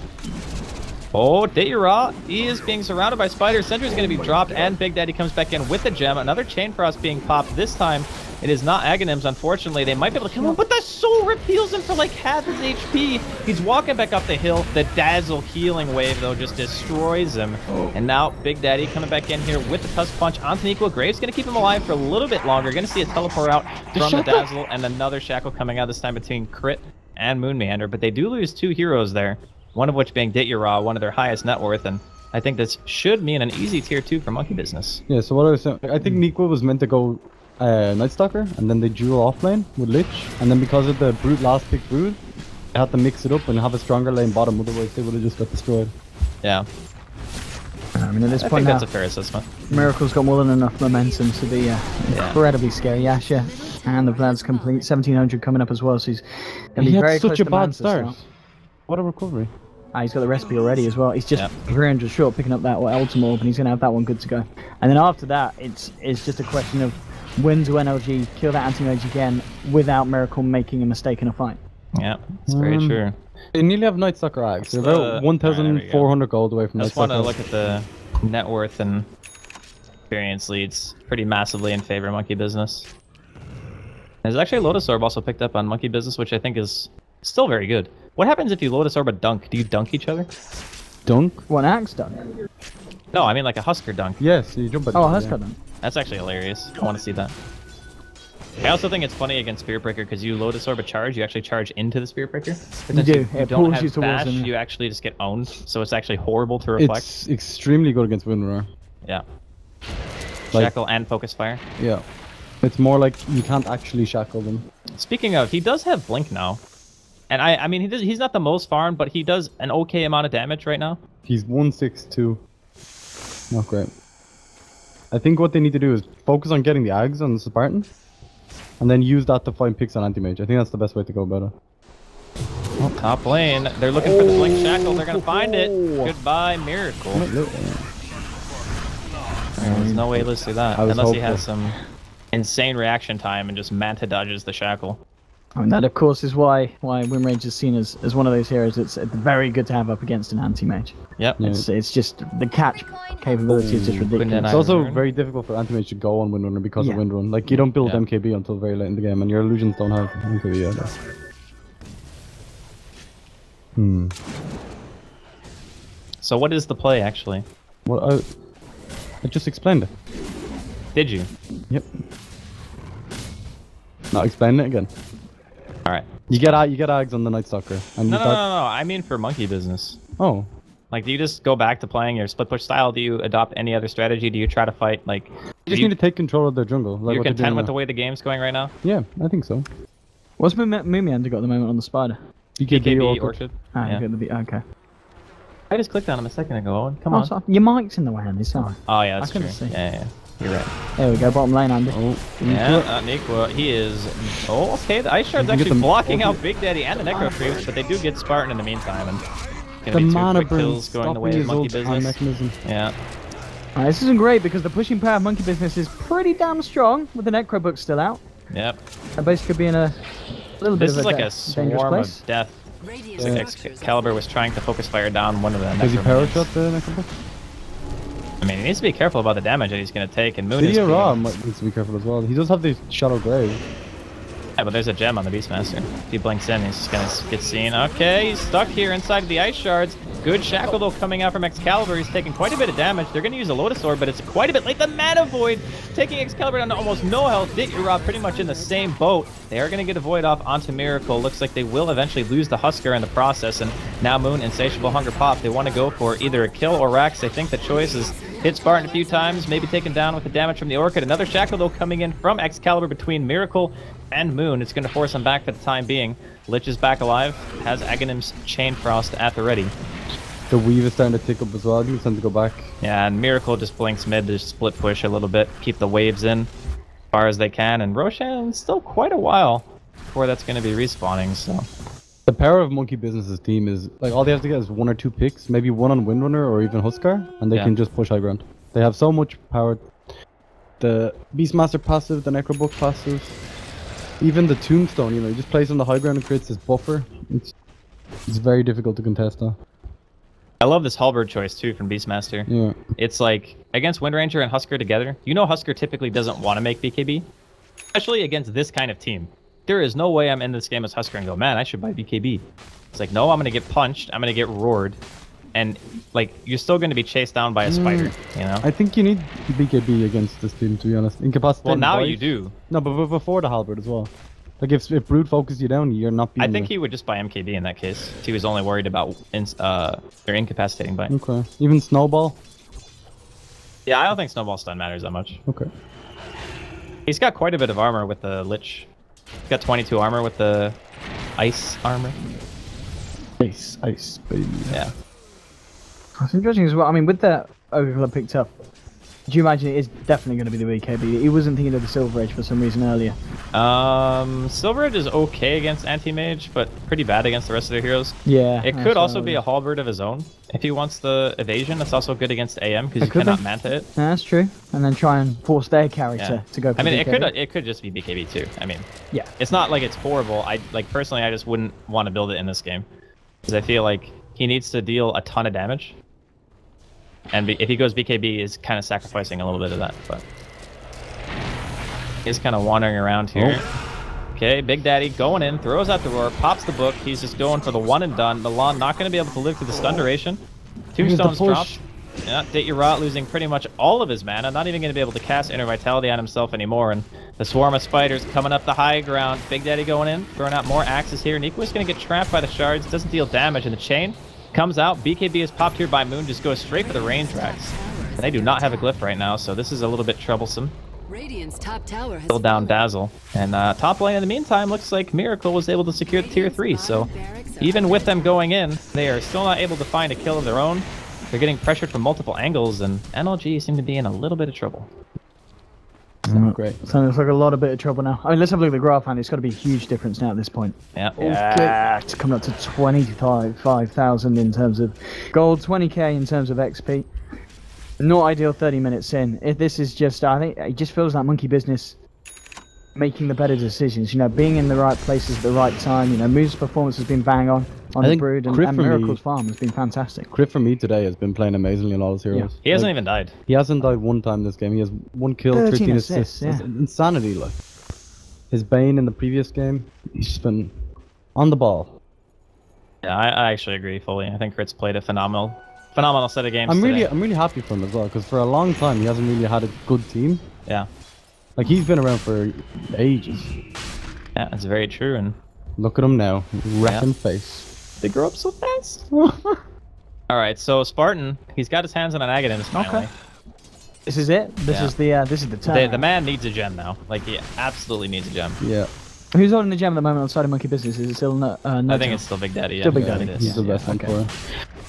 Oh, Deira, he is being surrounded by spiders. Sentry's going to be dropped, and Big Daddy comes back in with the gem. Another Chain Frost being popped, this time It is not Aghanims, unfortunately. They might be able to kill him, but that Soul Rip heals him for like half his HP. He's walking back up the hill. The Dazzle healing wave, though, just destroys him. And now Big Daddy coming back in here with the Tusk Punch onto Neeko. Graves going to keep him alive for a little bit longer. Going to see a teleport out from the Dazzle, and another Shackle coming out this time between Crit and Moon Meander. But they do lose 2 heroes there, one of which being Ditya, one of their highest net worth, and I think this should mean an easy tier 2 for Monkey Business. Yeah, so what I was saying, I think Neeko was meant to go Night Stalker, and then they duel off lane with Lich, and then because of the Brute last pick Brood, they had to mix it up and have a stronger lane bottom, otherwise they would have just got destroyed. Yeah. I mean, at this I point think now, that's a fair assessment. Miracle's got more than enough momentum to be incredibly scary. Yasha and the Vlad's complete. 1700 coming up as well, so he's going to be very close such a to bad Mantis start. now. What a recovery. He's got the recipe already as well. He's just 300 short picking up that Ultimate Orb, and he's going to have that one good to go. And then after that, it's just a question of when to NLG kill that anti-mage again without Miracle making a mistake in a fight. Yeah, that's very true. They nearly have Night Stalker Axe. They're about 1,400 gold away from Night Stalker. I just want to look at the net worth and experience leads pretty massively in favor of Monkey Business. There's actually a Lotus Orb also picked up on Monkey Business, which I think is still very good. What happens if you Lotus Orb a dunk? Do you dunk each other? Dunk? What, an axe dunk? No, I mean like a Husker dunk. Yes, you jump at a Husker dunk. That's actually hilarious. I want to see that. I also think it's funny against Spirit Breaker because you Lotus Orb a charge, you actually charge into the Spirit Breaker. You do. You don't have dash, you actually just get owned, so it's actually horrible to reflect. It's extremely good against Windrunner. Yeah. Like, shackle and Focus Fire. Yeah. It's more like you can't actually shackle them. Speaking of, he does have Blink now. And I mean, he's not the most farmed, but he does an okay amount of damage right now. He's 162. Not great. I think what they need to do is focus on getting the Ags on the Spartan, and then use that to find picks on Anti-Mage. I think that's the best way to go about it. Oh, top lane. They're looking for the Blink Shackle. They're going to find it. Goodbye, Miracle. There's no way to see that. Unless he has some insane reaction time and just Manta dodges the Shackle. I mean, that of course is why Windrange is seen as one of those heroes that's very good to have up against an anti-mage. Yep. It's just the catch capability is just ridiculous. It's also very difficult for anti-mage to go on Windrunner because of Windrun. Like, you don't build MKB until very late in the game, and your illusions don't have MKB either. So what is the play, actually? Well, I just explained it. Did you? Yep. Not explaining it again. Alright. You get Ags on the Night Stalker. And No. I mean for Monkey Business. Oh. Like, do you just go back to playing your split push style? Do you adopt any other strategy? Do you try to fight, like... You just need to take control of their jungle. Like you're content with the way the game's going right now? Yeah, I think so. What's Moomiander got at the moment on the Spider? BKB Orchid. Okay. I just clicked on him a second ago, Owen. Come on. Sorry. Your mic's in the way, Andy. Sorry. Oh, yeah, that's I true. See. Yeah. You're right. There we go, bottom lane, Andy. Yeah, Neeko, he is... Oh, okay, the Ice Shard's actually blocking out Big Daddy and the Necro Creeps, but they do get Spartan in the meantime, and... The mana kills going the way of Monkey Business. Mechanism. Yeah. This isn't great because the pushing power of Monkey Business is pretty damn strong with the Necro book still out. Yep. And basically could be in a little bit this of is like a swarm of death. Like Excalibur was trying to focus fire down one of them. Does he power shot the Necro book? I mean, he needs to be careful about the damage that he's going to take, and Moon Ditya Ra needs to be careful as well. He does have the Shadow Grave. Yeah, but there's a gem on the Beastmaster. If he blinks in, he's just going to get seen. Okay, he's stuck here inside of the Ice Shards. Good Shackle, though, coming out from Excalibur. He's taking quite a bit of damage. They're going to use a Lotus Orb, but it's quite a bit late. The Mana Void taking Excalibur down to almost no health. Ditya Ra pretty much in the same boat. They are going to get a Void off onto Miracle. Looks like they will eventually lose the Husker in the process, and now Moon, Insatiable Hunger Pop. They want to go for either a kill or Rax. They think the choice is hit Spartan a few times, maybe taken down with the damage from the Orchid. Another Shackle, though, coming in from Excalibur between Miracle and Moon. It's going to force him back for the time being. Lich is back alive, has Aghanim's Chain Frost at the ready. The Weave is starting to tick up as well. I think it's time to go back. Yeah, and Miracle just blinks mid to split push a little bit, keep the waves in as far as they can, and Roshan still quite a while before that's going to be respawning, so... The power of Monkey Business's team is, like, all they have to get is 1 or 2 picks, maybe 1 on Windrunner or even Huskar, and they can just push high ground. They have so much power. The Beastmaster passive, the Necrobook passive, even the Tombstone, you know, you just place on the high ground and creates this buffer. It's very difficult to contest that. I love this Halberd choice, too, from Beastmaster. Yeah. It's like, against Windranger and Husker together, you know Husker typically doesn't want to make BKB. Especially against this kind of team. There is no way I'm in this game as Husker and go, man, I should buy BKB. It's like, no, I'm going to get punched. I'm going to get roared. And, like, you're still going to be chased down by a spider, you know? I think you need BKB against this team, to be honest. Incapacitated. Well, now you do. No, but before the halberd as well. Like, if Brood focuses you down, you're not being... I think he would just buy MKB in that case. He was only worried about their incapacitating bite. Okay. Even Snowball? Yeah, I don't think Snowball stun matters that much. Okay. He's got quite a bit of armor with the Lich. He's got 22 armor with the ice armor. Ice, baby. Yeah. That's interesting as well. I mean, with that overclock picked up, do you imagine it is definitely going to be the BKB? He wasn't thinking of the Silver Edge for some reason earlier. Silver Edge is okay against anti-mage, but pretty bad against the rest of their heroes. Yeah. It could also be a halberd of his own. If he wants the evasion, it's also good against AM because you cannot manta it. Yeah, that's true. And then try and force their carry to go for I mean, BKB. it could just be BKB too. I mean, yeah. It's not like it's horrible. Personally, I just wouldn't want to build it in this game because I feel like he needs to deal a ton of damage. And if he goes BKB, is kind of sacrificing a little bit of that, but he's kind of wandering around here. Oh. Okay, Big Daddy going in, throws out the roar, pops the book. He's just going for the one and done. Milan not going to be able to live through the stun duration. 2 stones dropped. Yeah, Date-Your-Rot losing pretty much all of his mana. Not even going to be able to cast Inner Vitality on himself anymore. And the swarm of spiders coming up the high ground. Big Daddy going in, throwing out more axes here. Niko's going to get trapped by the shards. Doesn't deal damage in the chain. Comes out, BKB is popped here by Moon, just goes straight for the range racks. And they do not have a glyph right now, so this is a little bit troublesome. Radiant's top tower has Still down Dazzle. And top lane in the meantime looks like Miracle was able to secure the tier 3, so even with them going in, they are still not able to find a kill of their own. They're getting pressured from multiple angles, and NLG seem to be in a little bit of trouble. Great. So it's like a lot of bit of trouble now. I mean, let's have a look at the graph, and it's got to be a huge difference now at this point. Yeah. Okay. It's coming up to 25,000 in terms of gold, 20k in terms of XP. Not ideal 30 minutes in. If this is just, I think it just feels like monkey business making the better decisions. You know, being in the right places at the right time. You know, Moo's performance has been bang on the Brood, and Miracle's farm has been fantastic. Crit for me today has been playing amazingly in all his heroes. Yeah. He hasn't even died. He hasn't died one time this game. He has 1 kill, 13 assists. Yeah. It's insanity, like. His Bane in the previous game, he's just been on the ball. Yeah, I actually agree fully. I think Crit's played a phenomenal set of games I'm today. really happy for him as well, because for a long time he hasn't really had a good team. Yeah. Like, he's been around for ages. Yeah, that's very true. And look at him now, wrecking face. They grow up so fast. All right, so Spartan, he's got his hands on an Aghanim finally. Okay. This is it. This is the turn. The man needs a gem now. Like, he absolutely needs a gem. Yeah. Who's holding the gem at the moment on side of Monkey Business? Is it still no? I think it's still Big Daddy. Yeah. Still Big Daddy. He's the best one for him.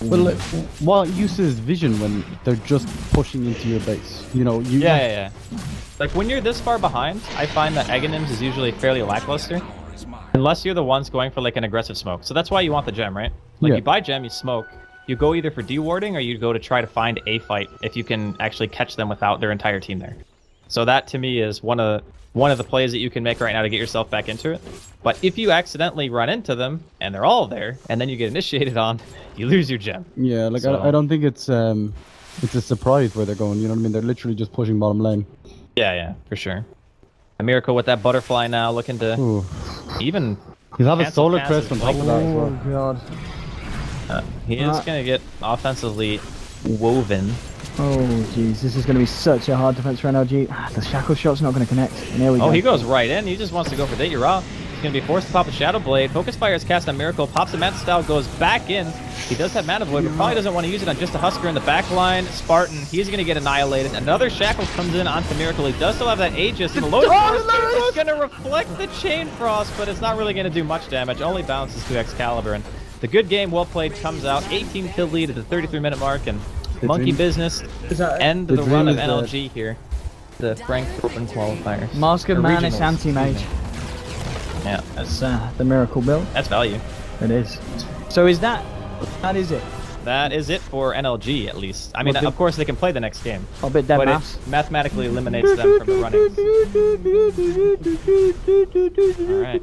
But like, what use is vision when they're just pushing into your base? You know, Yeah. Like, when you're this far behind, I find that Aghanims is usually fairly lackluster. Unless you're the ones going for, like, an aggressive smoke. So that's why you want the gem, right? Like, you buy gem, you smoke. You go either for dewarding or you go to try to find a fight if you can actually catch them without their entire team there. So that, to me, is one of the plays that you can make right now to get yourself back into it. But if you accidentally run into them and they're all there, and then you get initiated on, you lose your gem. Yeah, like, so, I don't think it's a surprise where they're going, you know what I mean? They're literally just pushing bottom lane. Yeah, for sure. A Miracle with that butterfly now, looking to even... He'll have a solar crest on top of that as well. Oh, God. He is going to get offensively woven. Oh, jeez. This is going to be such a hard defense for NLG. The shackle shot's not going to connect. And there we go. Oh, he goes right in. He just wants to go for Date-Your-Rot. He's going to be forced to pop a Shadow Blade. Focus Fire is cast on Miracle. Pops a Manta Style, goes back in. He does have Mana Void, but probably doesn't want to use it on just a Husker in the back line. Spartan, he's going to get annihilated. Another Shackle comes in onto Miracle. He does still have that Aegis. And the Lotus is going to reflect the Chain Frost, but it's not really going to do much damage. Only bounces to Excalibur. And the good game, well played, comes out. 18 kill lead at the 33-minute mark. And monkey business end the run of NLG here. The Frankfurt qualifiers. Mask of Manus anti-mage. Yeah, that's the Miracle build. That's value. It is. So is that is it? That is it for NLG, at least. I mean, of course, they can play the next game. A bit dead but maths. it mathematically eliminates them from the running. All right.